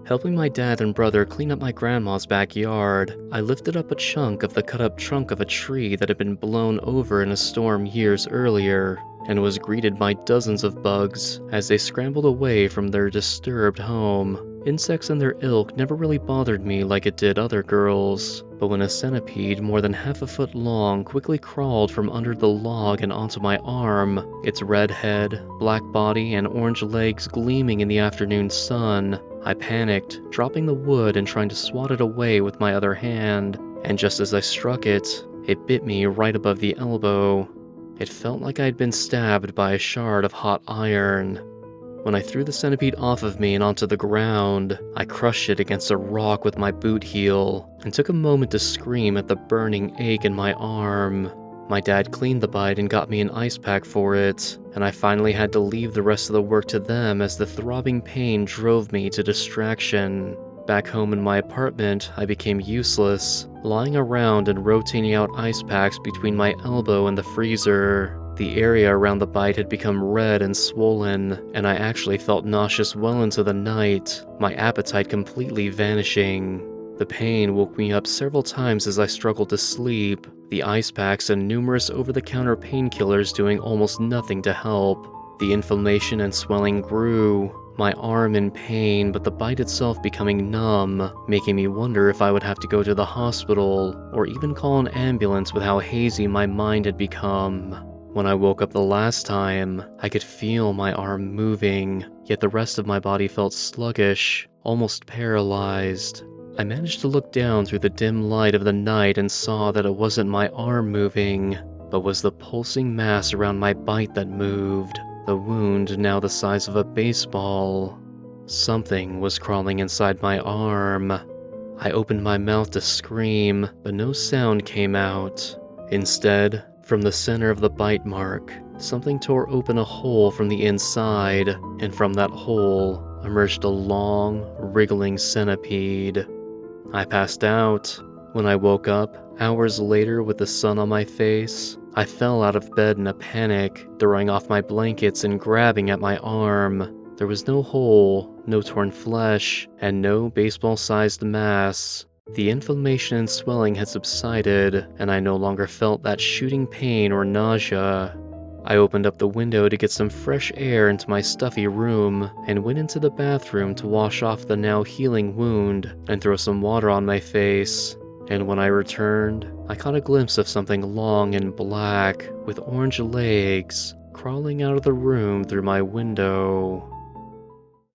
Helping my dad and brother clean up my grandma's backyard, I lifted up a chunk of the cut-up trunk of a tree that had been blown over in a storm years earlier, and was greeted by dozens of bugs as they scrambled away from their disturbed home. Insects and their ilk never really bothered me like it did other girls, but when a centipede more than half a foot long quickly crawled from under the log and onto my arm, its red head, black body, and orange legs gleaming in the afternoon sun, I panicked, dropping the wood and trying to swat it away with my other hand, and just as I struck it, it bit me right above the elbow. It felt like I'd been stabbed by a shard of hot iron. When I threw the centipede off of me and onto the ground, I crushed it against a rock with my boot heel, and took a moment to scream at the burning ache in my arm. My dad cleaned the bite and got me an ice pack for it, and I finally had to leave the rest of the work to them as the throbbing pain drove me to distraction. Back home in my apartment, I became useless, lying around and rotating out ice packs between my elbow and the freezer. The area around the bite had become red and swollen, and I actually felt nauseous well into the night, my appetite completely vanishing. The pain woke me up several times as I struggled to sleep, the ice packs and numerous over-the-counter painkillers doing almost nothing to help. The inflammation and swelling grew, my arm in pain, but the bite itself becoming numb, making me wonder if I would have to go to the hospital, or even call an ambulance with how hazy my mind had become. When I woke up the last time, I could feel my arm moving, yet the rest of my body felt sluggish, almost paralyzed. I managed to look down through the dim light of the night and saw that it wasn't my arm moving, but was the pulsing mass around my bite that moved, the wound now the size of a baseball. Something was crawling inside my arm. I opened my mouth to scream, but no sound came out. Instead, from the center of the bite mark, something tore open a hole from the inside, and from that hole emerged a long, wriggling centipede. I passed out. When I woke up, hours later with the sun on my face, I fell out of bed in a panic, throwing off my blankets and grabbing at my arm. There was no hole, no torn flesh, and no baseball-sized mass. The inflammation and swelling had subsided, and I no longer felt that shooting pain or nausea. I opened up the window to get some fresh air into my stuffy room, and went into the bathroom to wash off the now healing wound and throw some water on my face. And when I returned, I caught a glimpse of something long and black, with orange legs, crawling out of the room through my window.